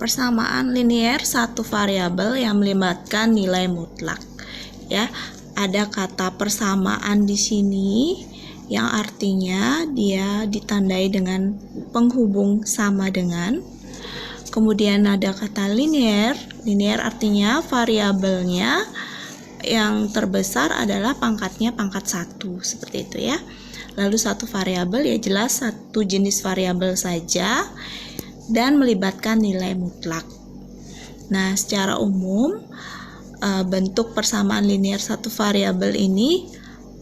persamaan linear satu variabel yang melibatkan nilai mutlak. Ya, ada kata persamaan di sini yang artinya dia ditandai dengan penghubung sama dengan. Kemudian ada kata linear. Linear artinya variabelnya yang terbesar adalah pangkatnya pangkat 1, seperti itu ya. Lalu satu variabel ya jelas satu jenis variabel saja dan melibatkan nilai mutlak. Nah, secara umum bentuk persamaan linear satu variabel ini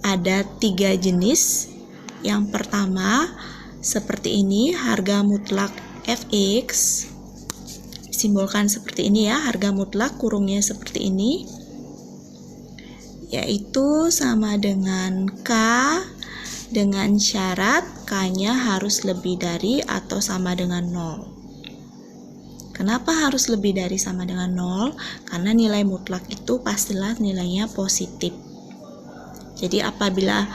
ada 3 jenis. Yang pertama seperti ini, harga mutlak fx, simbolkan seperti ini ya, harga mutlak kurungnya seperti ini, yaitu sama dengan K dengan syarat K-nya harus lebih dari atau sama dengan 0. Kenapa harus lebih dari sama dengan 0? Karena nilai mutlak itu pastilah nilainya positif. Jadi apabila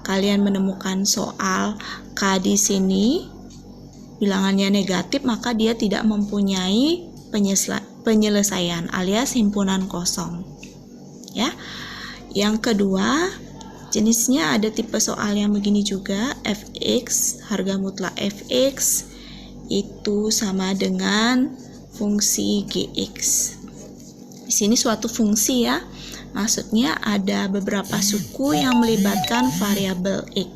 kalian menemukan soal K di sini bilangannya negatif, maka dia tidak mempunyai penyelesaian alias himpunan kosong. Ya. Yang kedua, jenisnya ada tipe soal yang begini juga, fx, harga mutlak fx itu sama dengan fungsi gx. Di sini suatu fungsi ya, maksudnya ada beberapa suku yang melibatkan variabel x.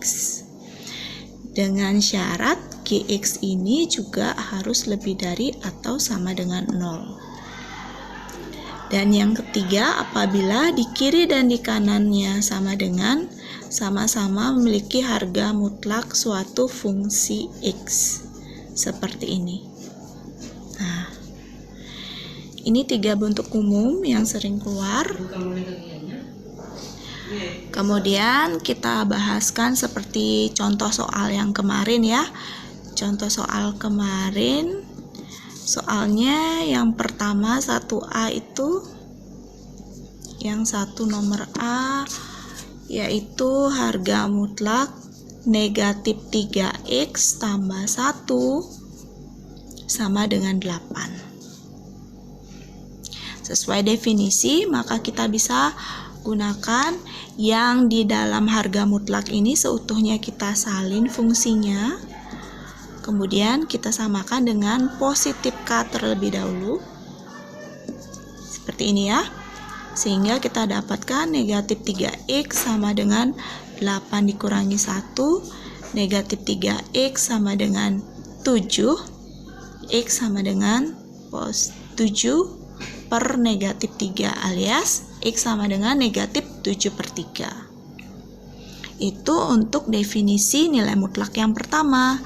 Dengan syarat gx ini juga harus lebih dari atau sama dengan 0. Dan yang ketiga, apabila di kiri dan di kanannya sama dengan, sama-sama memiliki harga mutlak suatu fungsi x. Seperti ini. Nah, ini 3 bentuk umum yang sering keluar. Kemudian kita bahaskan seperti contoh soal yang kemarin ya. Contoh soal kemarin, soalnya yang pertama 1A itu, yang satu nomor A, yaitu harga mutlak negatif 3x tambah 1 sama dengan 8. Sesuai definisi, maka kita bisa gunakan yang di dalam harga mutlak ini seutuhnya kita salin fungsinya. Kemudian kita samakan dengan positif K terlebih dahulu. Seperti ini ya. Sehingga kita dapatkan negatif 3x sama dengan 8 dikurangi 1. Negatif 3x sama dengan 7. X sama dengan 7 per negatif 3 alias X sama dengan negatif 7/3. Itu untuk definisi nilai mutlak yang pertama.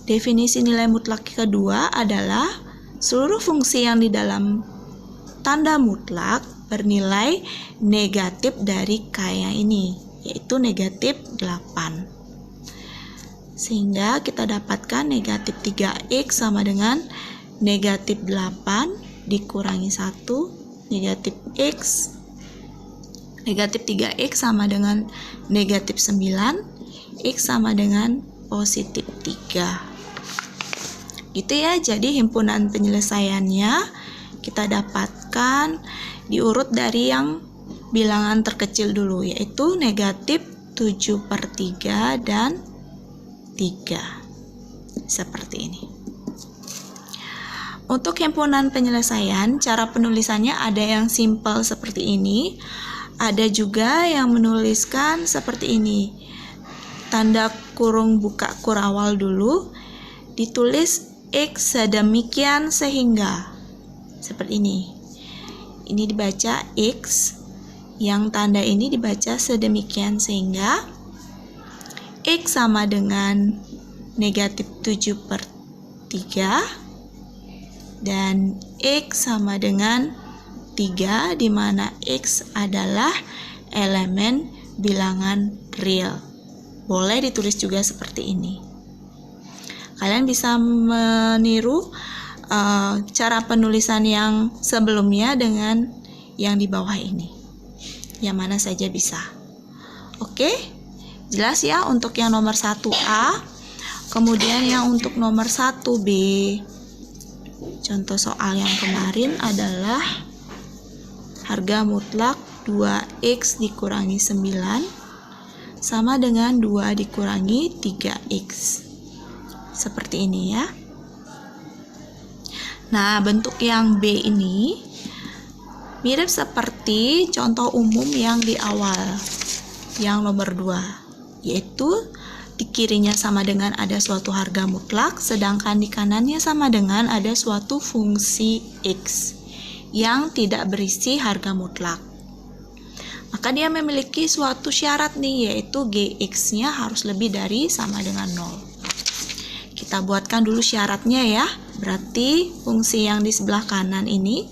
Definisi nilai mutlak kedua adalah seluruh fungsi yang di dalam tanda mutlak bernilai negatif dari K-nya ini, yaitu negatif 8. Sehingga kita dapatkan negatif 3x sama dengan negatif 8 dikurangi 1, negatif x. Negatif 3x sama dengan negatif 9, x sama dengan positif 3. Gitu ya, jadi himpunan penyelesaiannya kita dapatkan diurut dari yang bilangan terkecil dulu, yaitu negatif 7/3 dan 3. Seperti ini. Untuk himpunan penyelesaian, cara penulisannya ada yang simpel seperti ini, ada juga yang menuliskan seperti ini. Tanda kurung buka kurawal dulu, ditulis X sedemikian sehingga, seperti ini. Ini dibaca X, yang tanda ini dibaca sedemikian sehingga X sama dengan negatif 7/3 dan X sama dengan 3, di mana X adalah elemen bilangan real. Boleh ditulis juga seperti ini. Kalian bisa meniru cara penulisan yang sebelumnya dengan yang di bawah ini. Yang mana saja bisa. Oke? Jelas ya untuk yang nomor 1A. Kemudian yang untuk nomor 1B. Contoh soal yang kemarin adalah harga mutlak 2x dikurangi 9 sama dengan 2 dikurangi 3x. Seperti ini ya. Nah, bentuk yang B ini mirip seperti contoh umum yang di awal, yang nomor 2, yaitu di kirinya sama dengan ada suatu harga mutlak, sedangkan di kanannya sama dengan ada suatu fungsi X yang tidak berisi harga mutlak. Maka dia memiliki suatu syarat nih, yaitu Gx-nya harus lebih dari sama dengan 0. Kita buatkan dulu syaratnya ya. Berarti fungsi yang di sebelah kanan ini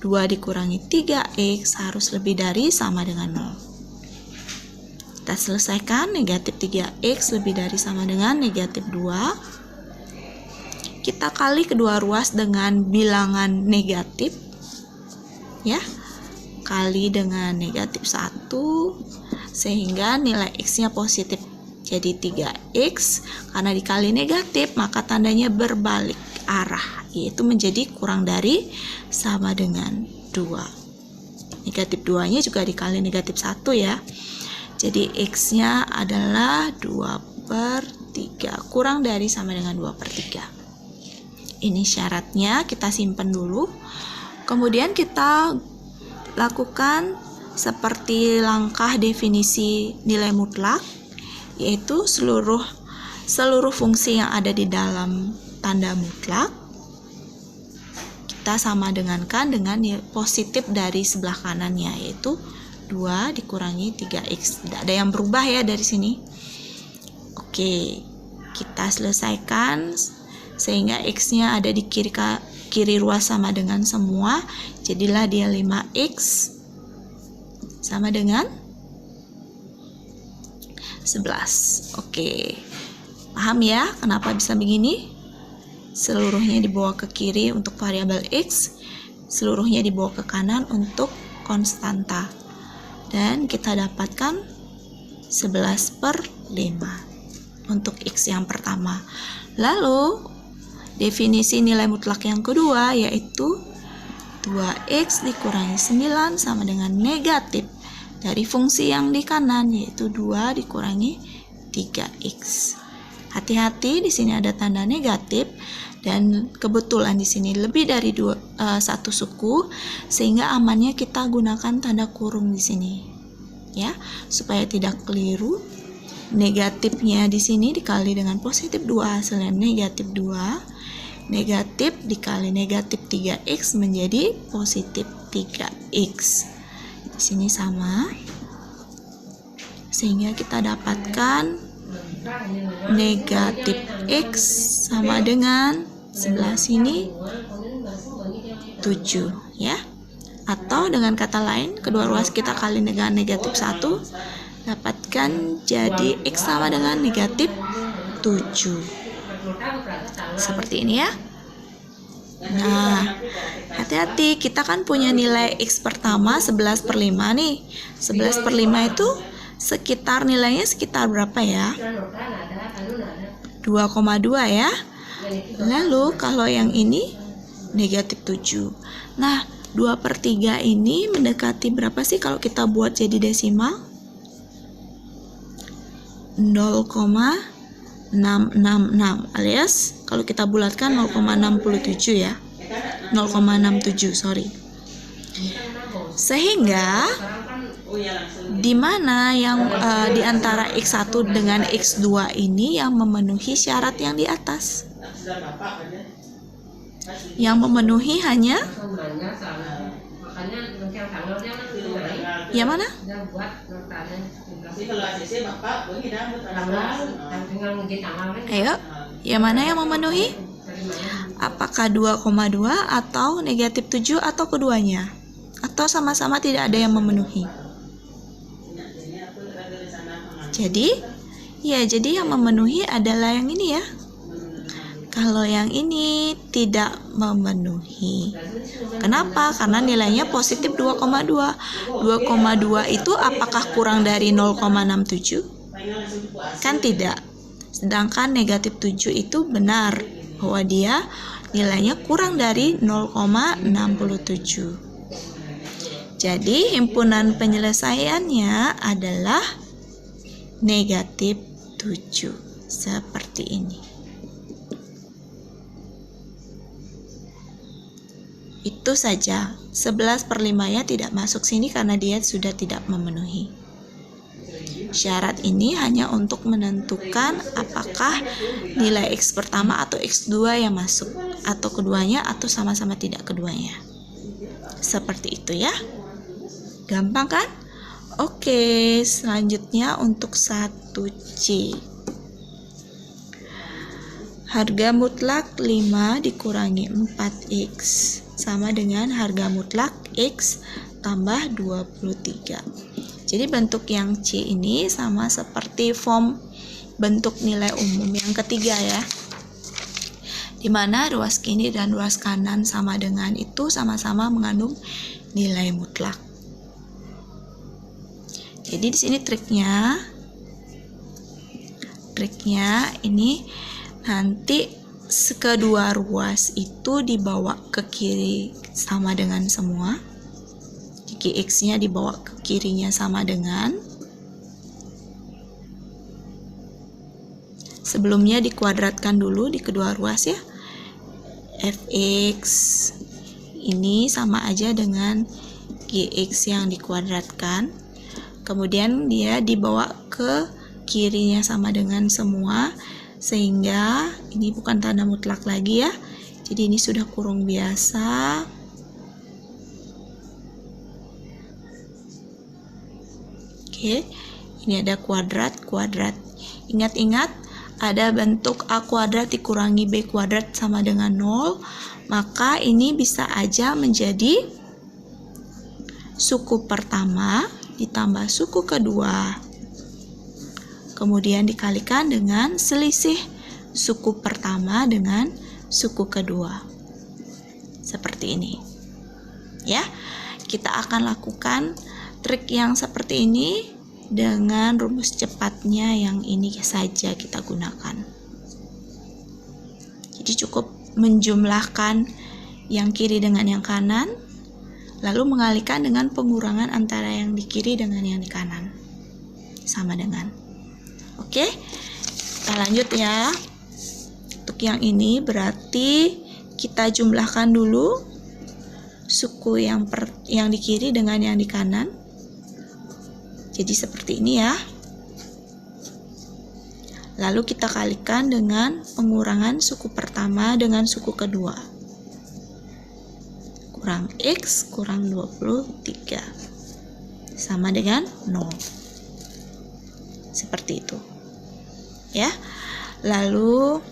2 dikurangi 3x harus lebih dari sama dengan 0. Kita selesaikan. Negatif 3x lebih dari sama dengan negatif 2. Kita kali kedua ruas dengan bilangan negatif ya, kali dengan negatif 1 sehingga nilai x-nya positif. Jadi 3x karena dikali negatif maka tandanya berbalik arah, yaitu menjadi kurang dari sama dengan 2. Negatif 2 nya juga dikali negatif 1 ya. Jadi x-nya adalah 2/3 kurang dari sama dengan 2/3. Ini syaratnya, kita simpan dulu. Kemudian kita lakukan seperti langkah definisi nilai mutlak, yaitu seluruh fungsi yang ada di dalam tanda mutlak kita sama dengankan dengan positif dari sebelah kanannya, yaitu 2 dikurangi 3x. Tidak ada yang berubah ya dari sini. Oke, kita selesaikan sehingga x-nya ada di kiri ruas sama dengan semua. Jadilah dia 5x sama dengan 11. Oke, paham ya kenapa bisa begini? Seluruhnya dibawa ke kiri untuk variabel x, seluruhnya dibawa ke kanan untuk konstanta. Dan kita dapatkan 11/5 untuk x yang pertama. Lalu definisi nilai mutlak yang kedua yaitu 2x dikurangi 9 sama dengan negatif dari fungsi yang di kanan, yaitu 2 dikurangi 3x. Hati-hati, di sini ada tanda negatif dan kebetulan di sini lebih dari satu suku, sehingga amannya kita gunakan tanda kurung di sini. Ya, supaya tidak keliru. Negatifnya di sini dikali dengan positif 2 hasilnya negatif 2. Negatif dikali negatif 3x menjadi positif 3x. Di sini sama, sehingga kita dapatkan negatif x sama dengan sebelah sini 7 ya. Atau dengan kata lain, kedua ruas kita kali dengan negatif 1, dapatkan jadi x sama dengan negatif 7. Seperti ini ya. Nah, hati-hati, kita kan punya nilai x pertama 11/5 nih. 11/5 itu sekitar nilainya sekitar berapa ya? 2,2 ya. Lalu kalau yang ini negatif 7. Nah, 2/3 ini mendekati berapa sih kalau kita buat jadi desimal? 0,666 alias kalau kita bulatkan 0,67 ya. 0,67, sorry. Sehingga di mana yang di antara x1 dengan x2 ini yang memenuhi syarat yang di atas? Yang memenuhi hanya yang mana? Ayo, yang mana yang memenuhi? Apakah 2,2 atau negatif 7 atau keduanya? Atau sama-sama tidak ada yang memenuhi? Jadi yang memenuhi adalah yang ini ya. Kalau yang ini tidak memenuhi. Kenapa? Karena nilainya positif 2,2. 2,2 itu apakah kurang dari 0,67? Kan tidak. Sedangkan negatif 7 itu benar bahwa dia nilainya kurang dari 0,67. Jadi himpunan penyelesaiannya adalah negatif 7. Seperti ini. Itu saja. 11/5-nya tidak masuk sini karena dia sudah tidak memenuhi. Syarat ini hanya untuk menentukan apakah nilai X pertama atau X2 yang masuk, atau keduanya, atau sama-sama tidak keduanya. Seperti itu ya. Gampang kan? Oke, selanjutnya untuk 1C. Harga mutlak 5 dikurangi 4X sama dengan harga mutlak X tambah 23. Jadi bentuk yang C ini sama seperti form bentuk nilai umum yang ketiga ya. Dimana ruas kiri dan ruas kanan sama dengan itu sama-sama mengandung nilai mutlak. Jadi di sini triknya ini nanti kedua ruas itu dibawa ke kiri sama dengan semua. Jadi X-nya dibawa ke kirinya sama dengan. Sebelumnya dikuadratkan dulu di kedua ruas ya. Fx ini sama aja dengan Gx yang dikuadratkan. Kemudian dia dibawa ke kirinya sama dengan semua, sehingga ini bukan tanda mutlak lagi ya. Jadi ini sudah kurung biasa. Oke, ini ada kuadrat. Ingat-ingat, ada bentuk A kuadrat dikurangi B kuadrat sama dengan 0, maka ini bisa aja menjadi suku pertama ditambah suku kedua, kemudian dikalikan dengan selisih suku pertama dengan suku kedua. Seperti ini. Ya, kita akan lakukan trik yang seperti ini dengan rumus cepatnya yang ini saja kita gunakan. Jadi cukup menjumlahkan yang kiri dengan yang kanan, lalu mengalihkan dengan pengurangan antara yang di kiri dengan yang di kanan. Sama dengan. Oke, kita lanjut ya. Untuk yang ini berarti kita jumlahkan dulu suku yang di kiri dengan yang di kanan. Jadi seperti ini ya. Lalu kita kalikan dengan pengurangan suku pertama dengan suku kedua. Kurang X kurang 23 sama dengan 0. Seperti itu ya. Lalu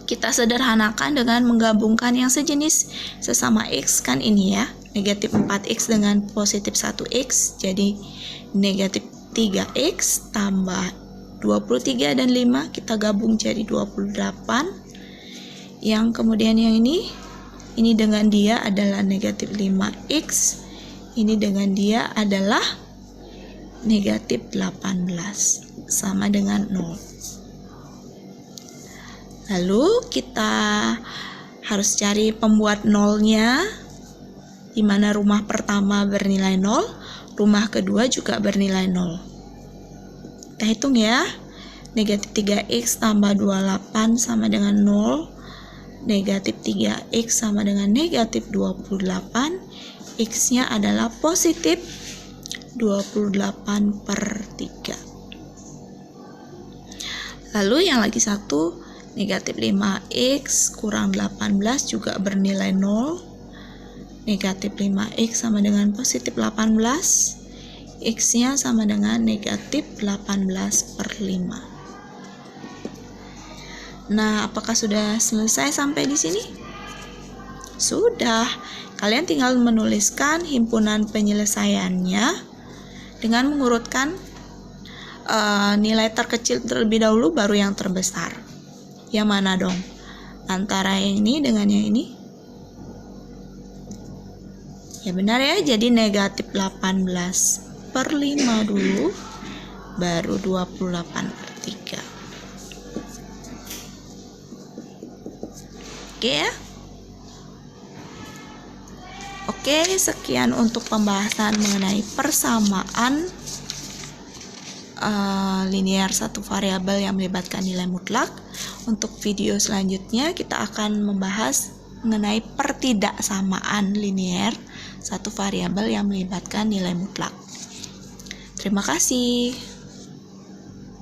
kita sederhanakan dengan menggabungkan yang sejenis sesama X kan ini ya. Negatif 4X dengan positif 1X, jadi negatif 3X tambah 23 dan 5 kita gabung jadi 28. Yang kemudian yang ini dengan dia adalah negatif 5X, ini dengan dia adalah negatif 18 sama dengan 0. Lalu kita harus cari pembuat nolnya, di mana rumah pertama bernilai 0, rumah kedua juga bernilai 0. Kita hitung ya. Negatif 3X tambah 28 sama dengan 0. Negatif 3X sama dengan negatif 28. X-nya adalah positif 28/3. Lalu yang lagi satu, negatif 5X kurang 18 juga bernilai 0. Negatif 5X sama dengan positif 18. X-nya sama dengan negatif 18/5. Nah, apakah sudah selesai sampai di sini? Sudah. Kalian tinggal menuliskan himpunan penyelesaiannya dengan mengurutkan nilai terkecil terlebih dahulu baru yang terbesar. Yang mana dong? Antara yang ini dengan yang ini? Ya benar ya, jadi negatif 18/5 dulu, baru 28/3. Oke ya. Oke, sekian untuk pembahasan mengenai persamaan linear satu variabel yang melibatkan nilai mutlak. Untuk video selanjutnya kita akan membahas mengenai pertidaksamaan linear satu variabel yang melibatkan nilai mutlak. Terima kasih.